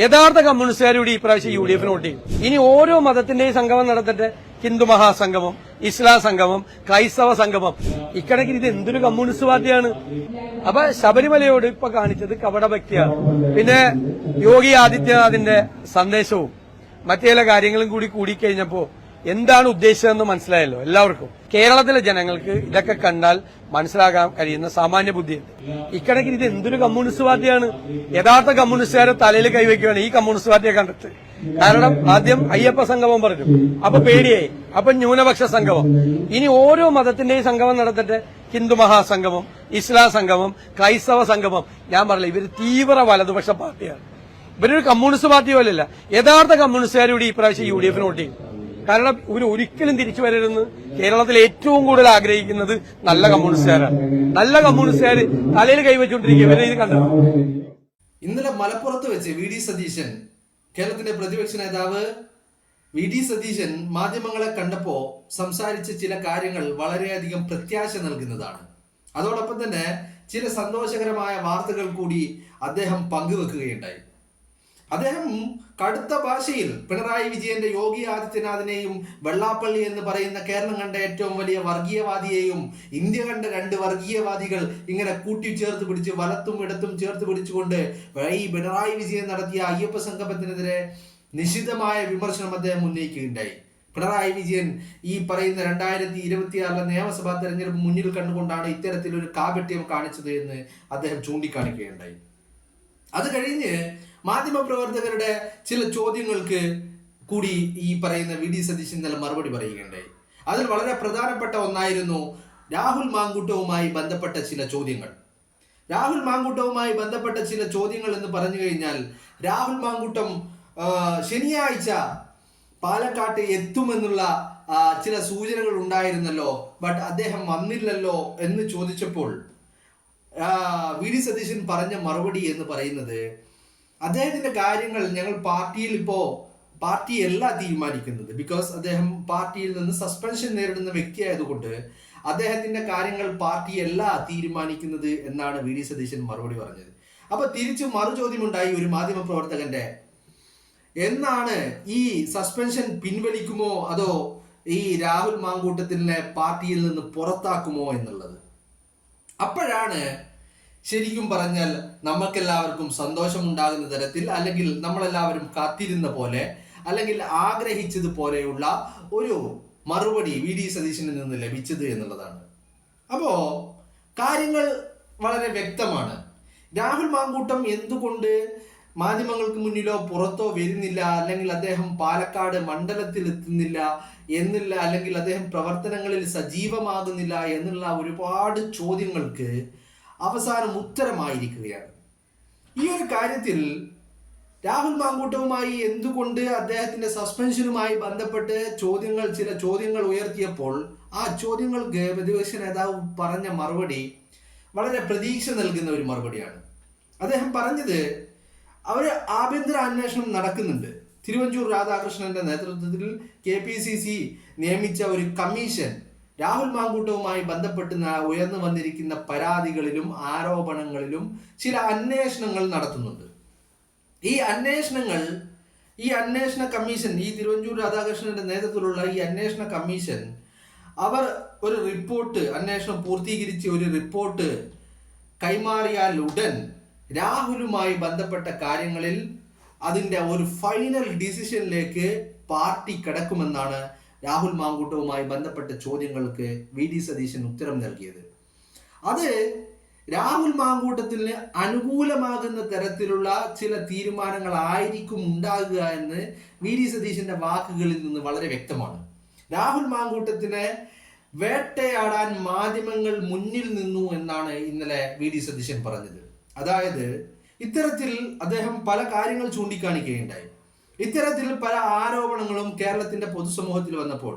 യഥാർത്ഥ കമ്മ്യൂണിസ്റ്റുകാരുടെ ഈ പ്രാവശ്യം UDF വോട്ട് ചെയ്യും. ഇനി ഓരോ മതത്തിന്റെയും സംഗമം നടത്തട്ടെ. ഹിന്ദു മഹാസംഗമം, ഇസ്ലാം സംഗമം, ക്രൈസ്തവ സംഗമം. ഇക്കണക്കിന് ഇത് എന്തൊരു കമ്മ്യൂണിസ്റ്റ് പാർട്ടിയാണ്. അപ്പൊ ശബരിമലയോട് ഇപ്പൊ കാണിച്ചത് കപടഭക്തിയാണ്. പിന്നെ യോഗി ആദിത്യനാഥിന്റെ സന്ദേശവും മറ്റു ചില കാര്യങ്ങളും കൂടിക്കഴിഞ്ഞപ്പോ എന്താണ് ഉദ്ദേശിച്ചതെന്ന് മനസ്സിലായല്ലോ എല്ലാവർക്കും. കേരളത്തിലെ ജനങ്ങൾക്ക് ഇതൊക്കെ കണ്ടാൽ മനസ്സിലാക്കാൻ കഴിയുന്ന സാമാന്യ ബുദ്ധിയുണ്ട്. ഇക്കണക്കിന് ഇത് എന്തൊരു കമ്മ്യൂണിസ്റ്റ് പാർട്ടിയാണ്. യഥാർത്ഥ കമ്മ്യൂണിസ്റ്റുകാരെ തലയിൽ കൈവയ്ക്കുകയാണ് ഈ കമ്മ്യൂണിസ്റ്റ് പാർട്ടിയെ കണ്ടിട്ട്. കാരണം ആദ്യം അയ്യപ്പ സംഗമം പറഞ്ഞു, അപ്പൊ പേടിയായി, അപ്പൊ ന്യൂനപക്ഷ സംഗമം. ഇനി ഓരോ മതത്തിന്റെയും സംഗമം നടത്തട്ടെ. ഹിന്ദു മഹാസംഗമം, ഇസ്ലാം സംഗമം, ക്രൈസ്തവ സംഗമം. ഞാൻ പറഞ്ഞില്ല, ഇവര് തീവ്ര വലതുപക്ഷ പാർട്ടിയാണ്. ഇവരൊരു കമ്മ്യൂണിസ്റ്റ് പാർട്ടി പോലെയല്ല. യഥാർത്ഥ കമ്മ്യൂണിസ്റ്റുകാരുടെ ഈ പ്രാവശ്യം UDF വോട്ട് ചെയ്യും. കാരണം ഇവർ ഒരിക്കലും തിരിച്ചു വരരുതെന്ന് കേരളത്തിൽ ഏറ്റവും കൂടുതൽ ആഗ്രഹിക്കുന്നത് നല്ല കമ്മ്യൂണിസ്റ്റുകാരാണ്. നല്ല കമ്മ്യൂണിസ്റ്റുകാർ തലയിൽ കൈവച്ചുകൊണ്ടിരിക്കുക. ഇവരെ ഇത് കണ്ടു. ഇന്നലെ മലപ്പുറത്ത് വെച്ച് വി ഡി സതീശൻ, കേരളത്തിന്റെ പ്രതിപക്ഷ നേതാവ് വി ഡി സതീശൻ മാധ്യമങ്ങളെ കണ്ടപ്പോ സംസാരിച്ച ചില കാര്യങ്ങൾ വളരെയധികം പ്രത്യാശ നൽകുന്നതാണ്. അതോടൊപ്പം തന്നെ ചില സന്തോഷകരമായ വാർത്തകൾ കൂടി അദ്ദേഹം പങ്കുവെക്കുകയുണ്ടായി. അദ്ദേഹം കടുത്ത ഭാഷയിൽ പിണറായി വിജയന്റെ യോഗി ആദിത്യനാഥിനെയും വെള്ളാപ്പള്ളി എന്ന് പറയുന്ന കേരളം കണ്ട ഏറ്റവും വലിയ വർഗീയവാദിയെയും ഇന്ത്യ കണ്ട രണ്ട് വർഗീയവാദികൾ ഇങ്ങനെ കൂട്ടിച്ചേർത്ത് പിടിച്ച് വലത്തും ഇടത്തും ചേർത്ത് പിടിച്ചുകൊണ്ട് ഈ പിണറായി വിജയൻ നടത്തിയ അയ്യപ്പ സംഗമത്തിനെതിരെ നിശിതമായ വിമർശനം അദ്ദേഹം ഉന്നയിക്കുകയുണ്ടായി. പിണറായി വിജയൻ ഈ പറയുന്ന 2026 നിയമസഭാ തെരഞ്ഞെടുപ്പ് മുന്നിൽ കണ്ടുകൊണ്ടാണ് ഇത്തരത്തിലൊരു കാപട്യം കാണിച്ചത് എന്ന് അദ്ദേഹം ചൂണ്ടിക്കാണിക്കുകയുണ്ടായി. അത് കഴിഞ്ഞ് മാധ്യമപ്രവർത്തകരുടെ ചില ചോദ്യങ്ങൾക്ക് കൂടി ഈ പറയുന്ന വി ഡി സതീശൻ ഇന്നലെ മറുപടി പറയുകയുണ്ടായി. അതിൽ വളരെ പ്രധാനപ്പെട്ട ഒന്നായിരുന്നു രാഹുൽ മാങ്കൂട്ടവുമായി ബന്ധപ്പെട്ട ചില ചോദ്യങ്ങൾ. രാഹുൽ മാങ്കൂട്ടവുമായി ബന്ധപ്പെട്ട ചില ചോദ്യങ്ങൾ എന്ന് പറഞ്ഞു കഴിഞ്ഞാൽ, രാഹുൽ മാങ്കൂട്ടം ശനിയാഴ്ച പാലക്കാട്ട് എത്തുമെന്നുള്ള ചില സൂചനകൾ ഉണ്ടായിരുന്നല്ലോ, ബട്ട് അദ്ദേഹം വന്നില്ലല്ലോ എന്ന് ചോദിച്ചപ്പോൾ വി ഡി സതീശൻ പറഞ്ഞ മറുപടി എന്ന് പറയുന്നത്, അദ്ദേഹത്തിന്റെ കാര്യങ്ങൾ ഞങ്ങൾ പാർട്ടിയല്ല തീരുമാനിക്കുന്നത്. ബിക്കോസ് അദ്ദേഹം പാർട്ടിയിൽ നിന്ന് സസ്പെൻഷൻ നേരിടുന്ന വ്യക്തിയായതുകൊണ്ട് അദ്ദേഹത്തിന്റെ കാര്യങ്ങൾ പാർട്ടിയല്ല തീരുമാനിക്കുന്നത് എന്നാണ് വി ഡി സതീശൻ മറുപടി പറഞ്ഞത്. അപ്പൊ തിരിച്ചു മറുചോദ്യമുണ്ടായി ഒരു മാധ്യമ പ്രവർത്തകന്റെ, എന്നാണ് ഈ സസ്പെൻഷൻ പിൻവലിക്കുമോ അതോ ഈ രാഹുൽ മാങ്കൂട്ടത്തിനെ പാർട്ടിയിൽ നിന്ന് പുറത്താക്കുമോ എന്നുള്ളത്. അപ്പോഴാണ് ശരിക്കും പറഞ്ഞാൽ നമുക്കെല്ലാവർക്കും സന്തോഷമുണ്ടാകുന്ന തരത്തിൽ, അല്ലെങ്കിൽ നമ്മളെല്ലാവരും കാത്തിരുന്ന പോലെ, അല്ലെങ്കിൽ ആഗ്രഹിച്ചതുപോലെയുള്ള ഒരു മറുപടി വി ഡി സതീശനിൽ നിന്ന് ലഭിച്ചത് എന്നുള്ളതാണ്. അപ്പോ കാര്യങ്ങൾ വളരെ വ്യക്തമാണ്. രാഹുൽ മാങ്കൂട്ടം എന്തുകൊണ്ട് മാധ്യമങ്ങൾക്ക് മുന്നിലോ പുറത്തോ വരുന്നില്ല, അല്ലെങ്കിൽ അദ്ദേഹം പാലക്കാട് മണ്ഡലത്തിൽ എത്തുന്നില്ല എന്നില്ല, അല്ലെങ്കിൽ അദ്ദേഹം പ്രവർത്തനങ്ങളിൽ സജീവമാകുന്നില്ല എന്നുള്ള ഒരുപാട് ചോദ്യങ്ങൾക്ക് അവസാനം ഉത്തരമായിരിക്കുകയാണ്. ഈ ഒരു കാര്യത്തിൽ രാഹുൽ മാങ്കൂട്ടവുമായി എന്തുകൊണ്ട് അദ്ദേഹത്തിന്റെ സസ്പെൻഷനുമായി ബന്ധപ്പെട്ട് ചില ചോദ്യങ്ങൾ ഉയർത്തിയപ്പോൾ ആ ചോദ്യങ്ങൾക്ക് പ്രതിപക്ഷ നേതാവ് പറഞ്ഞ മറുപടി വളരെ പ്രതീക്ഷ നൽകുന്ന ഒരു മറുപടിയാണ്. അദ്ദേഹം പറഞ്ഞത്, അവര് ആഭ്യന്തര അന്വേഷണം നടക്കുന്നുണ്ട്. തിരുവഞ്ചൂർ രാധാകൃഷ്ണന്റെ നേതൃത്വത്തിൽ KPCC നിയമിച്ച ഒരു കമ്മീഷൻ രാഹുൽ മാങ്കൂട്ടവുമായി ബന്ധപ്പെട്ട് ഉയർന്നു വന്നിരിക്കുന്ന പരാതികളിലും ആരോപണങ്ങളിലും ചില അന്വേഷണങ്ങൾ നടത്തുന്നുണ്ട്. ഈ അന്വേഷണ കമ്മീഷൻ, ഈ തിരുവഞ്ചൂർ രാധാകൃഷ്ണന്റെ നേതൃത്വത്തിലുള്ള ഈ അന്വേഷണ കമ്മീഷൻ, അവർ ഒരു റിപ്പോർട്ട്, അന്വേഷണം പൂർത്തീകരിച്ച് ഒരു റിപ്പോർട്ട് കൈമാറിയാൽ ഉടൻ രാഹുലുമായി ബന്ധപ്പെട്ട കാര്യങ്ങളിൽ അതിൻ്റെ ഒരു ഫൈനൽ ഡിസിഷനിലേക്ക് പാർട്ടി കിടക്കുമെന്നാണ് രാഹുൽ മാങ്കൂട്ടവുമായി ബന്ധപ്പെട്ട ചോദ്യങ്ങൾക്ക് വി ഡി സതീശൻ ഉത്തരം നൽകിയത്. അത് രാഹുൽ മാങ്കൂട്ടത്തിന് അനുകൂലമാകുന്ന തരത്തിലുള്ള ചില തീരുമാനങ്ങളായിരിക്കും ഉണ്ടാകുക എന്ന് വി ഡി സതീശന്റെ വാക്കുകളിൽ നിന്ന് വളരെ വ്യക്തമാണ്. രാഹുൽ മാങ്കൂട്ടത്തിനെ വേട്ടയാടാൻ മാധ്യമങ്ങൾ മുന്നിൽ നിന്നു എന്നാണ് ഇന്നലെ വി ഡി സതീശൻ പറഞ്ഞത്. അതായത് ഇത്തരത്തിൽ അദ്ദേഹം പല കാര്യങ്ങൾ ചൂണ്ടിക്കാണിക്കുകയുണ്ടായി. ഇത്തരത്തിൽ പല ആരോപണങ്ങളും കേരളത്തിന്റെ പൊതുസമൂഹത്തിൽ വന്നപ്പോൾ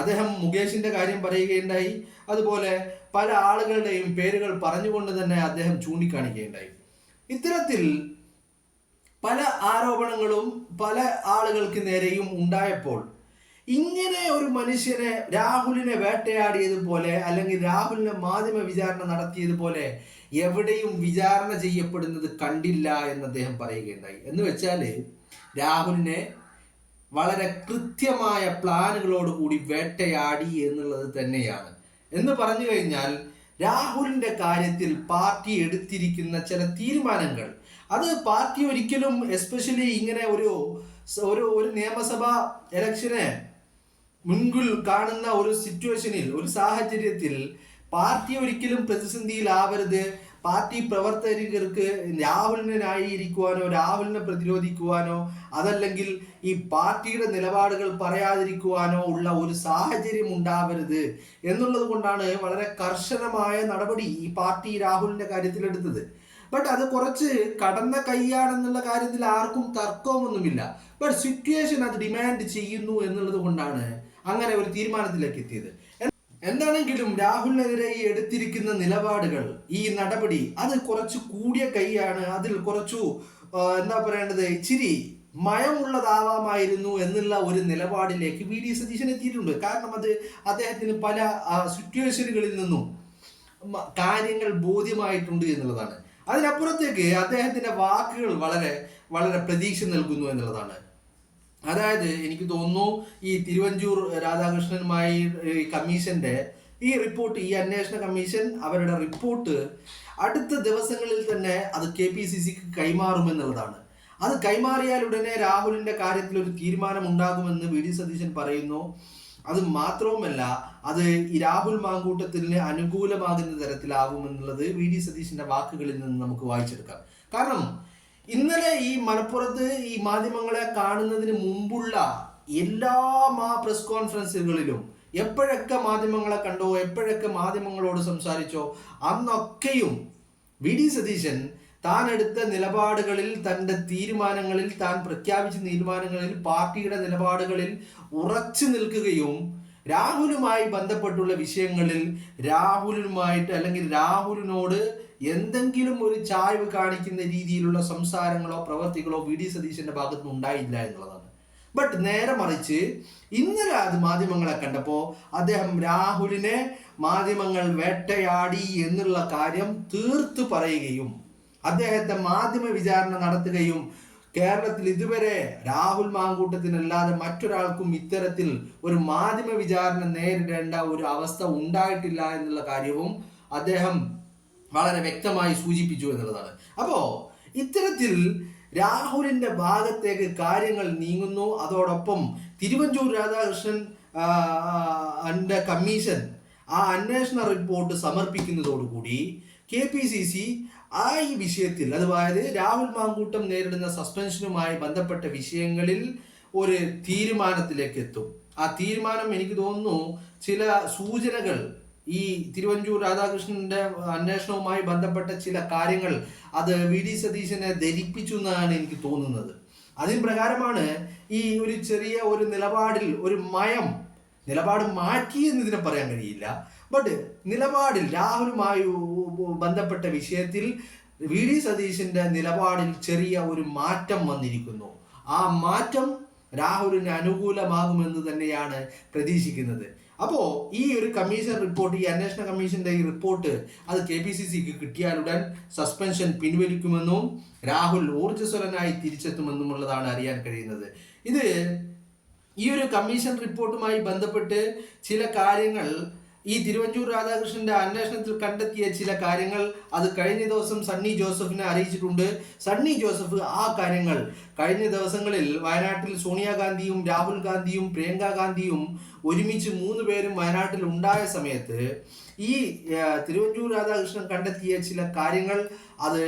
അദ്ദേഹം മുകേഷിന്റെ കാര്യം പറയുകയുണ്ടായി. അതുപോലെ പല ആളുകളുടെയും പേരുകൾ പറഞ്ഞുകൊണ്ട് തന്നെ അദ്ദേഹം ചൂണ്ടിക്കാണിക്കുകയുണ്ടായി. ഇത്തരത്തിൽ പല ആരോപണങ്ങളും പല ആളുകൾക്ക് നേരെയും ഉണ്ടായപ്പോൾ ഇങ്ങനെ ഒരു മനുഷ്യനെ രാഹുലിനെ വേട്ടയാടിയതുപോലെ, അല്ലെങ്കിൽ രാഹുലിനെ മാധ്യമ വിചാരണ നടത്തിയതുപോലെ എവിടെയും വിചാരണ ചെയ്യപ്പെടുന്നത് കണ്ടില്ല എന്ന് അദ്ദേഹം പറയുകയുണ്ടായി. എന്ന് വെച്ചാല് രാഹുലിനെ വളരെ കൃത്യമായ പ്ലാനുകളോട് കൂടി വേട്ടയാടി എന്നുള്ളത് തന്നെയാണ്. എന്ന് പറഞ്ഞു കഴിഞ്ഞാൽ രാഹുലിന്റെ കാര്യത്തിൽ പാർട്ടി എടുത്തിരിക്കുന്ന ചില തീരുമാനങ്ങൾ, അത് പാർട്ടി ഒരിക്കലും എസ്പെഷ്യലി ഇങ്ങനെ ഒരു നിയമസഭാ ഇലക്ഷനെ മുൻപിൽ കാണുന്ന ഒരു സിറ്റുവേഷനിൽ, ഒരു സാഹചര്യത്തിൽ പാർട്ടി ഒരിക്കലും പ്രതിസന്ധിയിലാവരുത്. പാർട്ടി പ്രവർത്തകർക്ക് രാഹുലിനെ ന്യായീകരിക്കുവാനോ രാഹുലിനെ പ്രതിരോധിക്കുവാനോ അതല്ലെങ്കിൽ ഈ പാർട്ടിയുടെ നിലപാടുകൾ പറയാതിരിക്കുവാനോ ഉള്ള ഒരു സാഹചര്യം ഉണ്ടാവരുത് എന്നുള്ളത് കൊണ്ടാണ് വളരെ കർശനമായ നടപടി ഈ പാർട്ടി രാഹുലിന്റെ കാര്യത്തിൽ എടുത്തത്. ബട്ട് അത് കുറച്ച് കടന്ന കൈയാണെന്നുള്ള കാര്യത്തിൽ ആർക്കും തർക്കമൊന്നുമില്ല. ബട്ട് സിറ്റുവേഷൻ അത് ഡിമാൻഡ് ചെയ്യുന്നു എന്നുള്ളത് കൊണ്ടാണ് അങ്ങനെ ഒരു തീരുമാനത്തിലേക്ക് എത്തിയത്. എന്താണെങ്കിലും രാഹുലിനെതിരെ ഈ എടുത്തിരിക്കുന്ന നിലപാടുകൾ, ഈ നടപടി അത് കുറച്ച് കൂടിയ കൈയാണ്. അതിൽ കുറച്ചു എന്താ പറയേണ്ടത്, ഇച്ചിരി മയമുള്ളതാവാമായിരുന്നു എന്നുള്ള ഒരു നിലപാടിലേക്ക് വി.ഡി. സതീശൻ എത്തിയിട്ടുണ്ട്. കാരണം അത് അദ്ദേഹത്തിന് പല സിറ്റുവേഷനുകളിൽ നിന്നും കാര്യങ്ങൾ ബോധ്യമായിട്ടുണ്ട് എന്നുള്ളതാണ്. അതിനപ്പുറത്തേക്ക് അദ്ദേഹത്തിന്റെ വാക്കുകൾ വളരെ വളരെ പ്രതീക്ഷ നൽകുന്നു എന്നുള്ളതാണ്. അതായത് എനിക്ക് തോന്നുന്നു ഈ തിരുവഞ്ചൂർ രാധാകൃഷ്ണനുമായി കമ്മീഷന്റെ ഈ റിപ്പോർട്ട്, ഈ അന്വേഷണ കമ്മീഷൻ അവരുടെ റിപ്പോർട്ട് അടുത്ത ദിവസങ്ങളിൽ തന്നെ അത് KPCCക്ക് കൈമാറുമെന്നുള്ളതാണ്. അത് കൈമാറിയാൽ ഉടനെ രാഹുലിന്റെ കാര്യത്തിൽ ഒരു തീരുമാനം ഉണ്ടാകുമെന്ന് വി.ഡി. സതീശൻ പറയുന്നു. അത് മാത്രവുമല്ല, അത് ഈ രാഹുൽ മാങ്കൂട്ടത്തിന് അനുകൂലമാകുന്ന തരത്തിലാകുമെന്നുള്ളത് വി.ഡി. സതീശന്റെ വാക്കുകളിൽ നിന്ന് നമുക്ക് വായിച്ചെടുക്കാം. കാരണം ഇന്നലെ ഈ മലപ്പുറത്ത് ഈ മാധ്യമങ്ങളെ കാണുന്നതിന് മുമ്പുള്ള എല്ലാ പ്രസ് കോൺഫറൻസുകളിലും എപ്പോഴൊക്കെ മാധ്യമങ്ങളെ കണ്ടോ, എപ്പോഴൊക്കെ മാധ്യമങ്ങളോട് സംസാരിച്ചോ, അന്നൊക്കെയും വി.ഡി. സതീശൻ താൻ എടുത്ത നിലപാടുകളിൽ, തൻ്റെ തീരുമാനങ്ങളിൽ, താൻ പ്രഖ്യാപിച്ച തീരുമാനങ്ങളിൽ, പാർട്ടിയുടെ നിലപാടുകളിൽ ഉറച്ചു നിൽക്കുകയും രാഹുലുമായി ബന്ധപ്പെട്ടുള്ള വിഷയങ്ങളിൽ രാഹുലുമായിട്ട് അല്ലെങ്കിൽ രാഹുലിനോട് എന്തെങ്കിലും ഒരു ചായ്വ് കാണിക്കുന്ന രീതിയിലുള്ള സംസാരങ്ങളോ പ്രവർത്തികളോ വി.ഡി. സതീശന്റെ ഭാഗത്തുനിന്ന് ഉണ്ടായില്ല എന്നുള്ളതാണ്. ബട്ട് നേരെ മറിച്ച് ഇന്നലെ അത് മാധ്യമങ്ങളെ കണ്ടപ്പോൾ അദ്ദേഹം രാഹുലിനെ മാധ്യമങ്ങൾ വേട്ടയാടി എന്നുള്ള കാര്യം തീർത്തു പറയുകയും അദ്ദേഹത്തെ മാധ്യമ വിചാരണ നടത്തുകയും കേരളത്തിൽ ഇതുവരെ രാഹുൽ മാങ്കൂട്ടത്തിനല്ലാതെ മറ്റൊരാൾക്കും ഇത്തരത്തിൽ ഒരു മാധ്യമ വിചാരണ നേരിടേണ്ട ഒരു അവസ്ഥ ഉണ്ടായിട്ടില്ല എന്നുള്ള കാര്യവും അദ്ദേഹം വളരെ വ്യക്തമായി സൂചിപ്പിച്ചു എന്നുള്ളതാണ്. അപ്പോ ഇത്തരത്തിൽ രാഹുലിന്റെ ഭാഗത്തേക്ക് കാര്യങ്ങൾ നീങ്ങുന്നു. അതോടൊപ്പം തിരുവഞ്ചൂർ രാധാകൃഷ്ണൻ കമ്മീഷൻ ആ അന്വേഷണ റിപ്പോർട്ട് സമർപ്പിക്കുന്നതോടുകൂടി KPCC ഈ വിഷയത്തിൽ, അതായത് രാഹുൽ മാങ്കൂട്ടം നേരിടുന്ന സസ്പെൻഷനുമായി ബന്ധപ്പെട്ട വിഷയങ്ങളിൽ ഒരു തീരുമാനത്തിലേക്ക് എത്തും. ആ തീരുമാനം എനിക്ക് തോന്നുന്നു ചില സൂചനകൾ ഈ തിരുവഞ്ചൂർ രാധാകൃഷ്ണന്റെ അന്വേഷണവുമായി ബന്ധപ്പെട്ട ചില കാര്യങ്ങൾ അത് വി.ഡി. സതീശനെ ധരിപ്പിച്ചു എന്നാണ് എനിക്ക് തോന്നുന്നത്. അതിന് പ്രകാരമാണ് ഈ ഒരു ചെറിയ ഒരു നിലപാടിൽ ഒരു നിലപാട് മാറ്റി എന്ന് ഇതിനെ പറയാൻ കഴിയില്ല. ബട്ട് നിലപാടിൽ രാഹുലുമായി ബന്ധപ്പെട്ട വിഷയത്തിൽ വി.ഡി. സതീശന്റെ നിലപാടിൽ ചെറിയ ഒരു മാറ്റം വന്നിരിക്കുന്നു. ആ മാറ്റം രാഹുലിന് അനുകൂലമാകുമെന്ന് തന്നെയാണ് പ്രതീക്ഷിക്കുന്നത്. അപ്പോൾ ഈ ഒരു കമ്മീഷൻ റിപ്പോർട്ട്, ഈ അന്വേഷണ കമ്മീഷന്റെ ഈ റിപ്പോർട്ട് അത് KPCCക്ക് കിട്ടിയാലുടൻ സസ്പെൻഷൻ പിൻവലിക്കുമെന്നും രാഹുൽ ഊർജ്ജസ്വലനായി തിരിച്ചെത്തുമെന്നുമുള്ളതാണ് അറിയാൻ കഴിയുന്നത്. ഈ ഒരു കമ്മീഷൻ റിപ്പോർട്ടുമായി ബന്ധപ്പെട്ട് ചില കാര്യങ്ങൾ, ഈ തിരുവഞ്ചൂർ രാധാകൃഷ്ണന്റെ അന്വേഷണത്തിൽ കണ്ടെത്തിയ ചില കാര്യങ്ങൾ അത് കഴിഞ്ഞ ദിവസം സണ്ണി ജോസഫിനെ അറിയിച്ചിട്ടുണ്ട്. സണ്ണി ജോസഫ് ആ കാര്യങ്ങൾ കഴിഞ്ഞ ദിവസങ്ങളിൽ വയനാട്ടിൽ സോണിയാഗാന്ധിയും രാഹുൽ ഗാന്ധിയും പ്രിയങ്ക ഗാന്ധിയും ഒരുമിച്ച് 3 പേരും വയനാട്ടിൽ ഉണ്ടായ സമയത്ത് ഈ തിരുവഞ്ചൂർ രാധാകൃഷ്ണൻ കണ്ടെത്തിയ ചില കാര്യങ്ങൾ അത്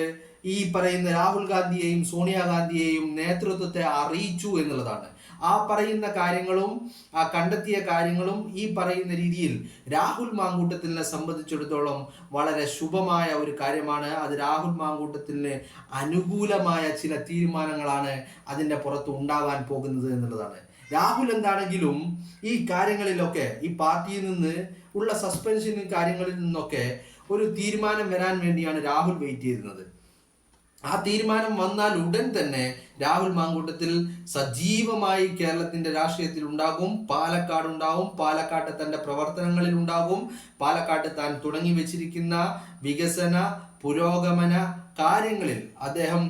ഈ പറയുന്ന രാഹുൽ ഗാന്ധിയെയും സോണിയാഗാന്ധിയെയും നേതൃത്വത്തെ അറിയിച്ചു എന്നുള്ളതാണ്. ആ പറയുന്ന കാര്യങ്ങളും ആ കണ്ടെത്തിയ കാര്യങ്ങളും ഈ പറയുന്ന രീതിയിൽ രാഹുൽ മാങ്കൂട്ടത്തിനെ സംബന്ധിച്ചിടത്തോളം വളരെ ശുഭമായ ഒരു കാര്യമാണ്. അത് രാഹുൽ മാങ്കൂട്ടത്തിന് അനുകൂലമായ ചില തീരുമാനങ്ങളാണ് അതിൻ്റെ പുറത്ത് ഉണ്ടാവാൻ പോകുന്നത് എന്നുള്ളതാണ്. രാഹുൽ എന്താണെങ്കിലും ഈ കാര്യങ്ങളിലൊക്കെ, ഈ പാർട്ടിയിൽ നിന്ന് ഉള്ള സസ്പെൻഷൻ കാര്യങ്ങളിൽ നിന്നൊക്കെ ഒരു തീരുമാനം വരാൻ വേണ്ടിയാണ് രാഹുൽ വെയിറ്റ് ചെയ്യുന്നത്. ആ തീരുമാനം വന്നാൽ ഉടൻ തന്നെ രാഹുൽ മാങ്കൂട്ടത്തിൽ സജീവമായി കേരളത്തിന്റെ രാഷ്ട്രീയത്തിൽ ഉണ്ടാകും. പാലക്കാട് ഉണ്ടാകും. പാലക്കാട്ട് തന്റെ പ്രവർത്തനങ്ങളിൽ ഉണ്ടാകും. പാലക്കാട്ട് താൻ തുടങ്ങി വെച്ചിരിക്കുന്ന വികസന പുരോഗമന കാര്യങ്ങളിൽ അദ്ദേഹം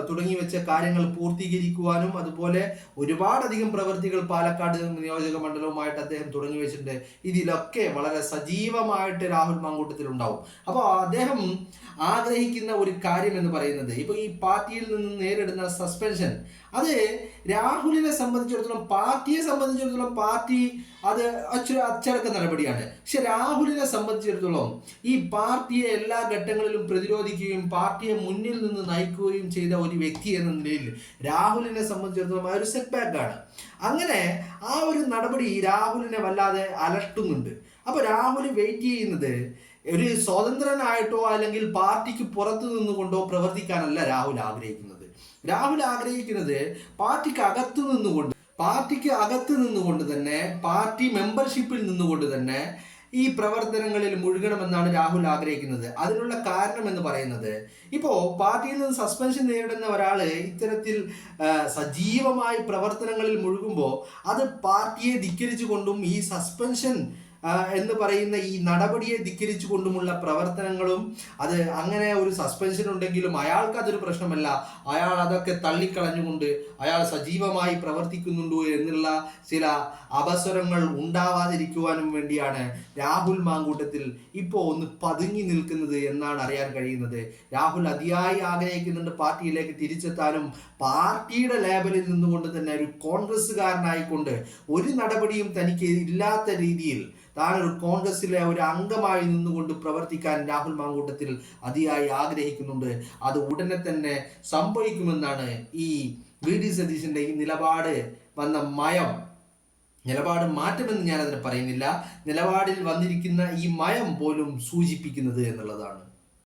തുടങ്ങി വെച്ച കാര്യങ്ങൾ പൂർത്തീകരിക്കുവാനും അതുപോലെ ഒരുപാടധികം പ്രവൃത്തികൾ പാലക്കാട് നിയോജക മണ്ഡലവുമായിട്ട് അദ്ദേഹം തുടങ്ങി വെച്ചിട്ടുണ്ട്. ഇതിലൊക്കെ വളരെ സജീവമായിട്ട് രാഹുൽ മാങ്കൂട്ടത്തിൽ ഉണ്ടാവും. അപ്പോൾ അദ്ദേഹം ആഗ്രഹിക്കുന്ന ഒരു കാര്യം എന്ന് പറയുന്നത് ഇപ്പൊ ഈ പാർട്ടിയിൽ നിന്ന് നേരിടുന്ന സസ്പെൻഷൻ, അത് രാഹുലിനെ സംബന്ധിച്ചിടത്തോളം, പാർട്ടിയെ സംബന്ധിച്ചിടത്തോളം പാർട്ടി അത് അച്ചടക്ക നടപടിയാണ്. പക്ഷെ രാഹുലിനെ സംബന്ധിച്ചിടത്തോളം ഈ പാർട്ടിയെ എല്ലാ ഘട്ടങ്ങളിലും പ്രതിരോധിക്കുകയും പാർട്ടിയെ മുന്നിൽ നിന്ന് നയിക്കുകയും ചെയ്ത ഒരു വ്യക്തി എന്ന നിലയിൽ രാഹുലിനെ സംബന്ധിച്ചിടത്തോളം ആ ഒരു സെറ്റ് ബാക്ക് ആണ്. അങ്ങനെ ആ ഒരു നടപടി രാഹുലിനെ വല്ലാതെ അലട്ടുന്നുണ്ട്. അപ്പൊ രാഹുൽ വെയിറ്റ് ചെയ്യുന്നത് ഒരു സ്വതന്ത്രനായിട്ടോ അല്ലെങ്കിൽ പാർട്ടിക്ക് പുറത്തു നിന്നുകൊണ്ടോ പ്രവർത്തിക്കാനല്ല രാഹുൽ ആഗ്രഹിക്കുന്നത്. രാഹുൽ ആഗ്രഹിക്കുന്നത് പാർട്ടിക്ക് അകത്ത് നിന്നുകൊണ്ട് തന്നെ പാർട്ടി മെമ്പർഷിപ്പിൽ നിന്നുകൊണ്ട് തന്നെ ഈ പ്രവർത്തനങ്ങളിൽ മുഴുകണമെന്നാണ് രാഹുൽ ആഗ്രഹിക്കുന്നത്. അതിനുള്ള കാരണം എന്ന് പറയുന്നത്, ഇപ്പോൾ പാർട്ടിയിൽ നിന്ന് സസ്പെൻഷൻ നേരിടുന്ന ഒരാള് ഇത്തരത്തിൽ സജീവമായി പ്രവർത്തനങ്ങളിൽ മുഴുകുമ്പോൾ അത് പാർട്ടിയെ ധിക്കരിച്ചുകൊണ്ടും ഈ സസ്പെൻഷൻ എന്ന് പറയുന്ന ഈ നടപടിയെ ധിക്കരിച്ചു കൊണ്ടുമുള്ള പ്രവർത്തനങ്ങളും, അത് അങ്ങനെ ഒരു സസ്പെൻഷൻ ഉണ്ടെങ്കിലും അയാൾക്ക് അതൊരു പ്രശ്നമല്ല, അയാൾ അതൊക്കെ തള്ളിക്കളഞ്ഞുകൊണ്ട് അയാൾ സജീവമായി പ്രവർത്തിക്കുന്നുണ്ടോ എന്നുള്ള ചില അപസ്വരങ്ങൾ ഉണ്ടാവാതിരിക്കുവാനും വേണ്ടിയാണ് രാഹുൽ മാങ്കൂട്ടത്തിൽ ഇപ്പോൾ ഒന്ന് പതുങ്ങി നിൽക്കുന്നത് എന്നാണ് അറിയാൻ കഴിയുന്നത്. രാഹുൽ അതിയായി ആഗ്രഹിക്കുന്നുണ്ട് പാർട്ടിയിലേക്ക് തിരിച്ചെത്താനും പാർട്ടിയുടെ ലേബലിൽ നിന്നുകൊണ്ട് തന്നെ ഒരു കോൺഗ്രസ്സുകാരനായിക്കൊണ്ട് ഒരു നടപടിയും തനിക്ക് ഇല്ലാത്ത രീതിയിൽ താനൊരു കോൺഗ്രസിലെ ഒരു അംഗമായി നിന്നുകൊണ്ട് പ്രവർത്തിക്കാൻ രാഹുൽ മാങ്കൂട്ടത്തിൽ അതിയായി ആഗ്രഹിക്കുന്നുണ്ട്. അത് ഉടനെ തന്നെ സംഭവിക്കുമെന്നാണ് ഈ വി.ഡി. സതീശന്റെ ഈ നിലപാട് മാറ്റമെന്ന് ഞാൻ അതിനെ പറയുന്നില്ല, നിലപാടിൽ വന്നിരിക്കുന്ന ഈ മയം പോലും സൂചിപ്പിക്കുന്നത് എന്നുള്ളതാണ്.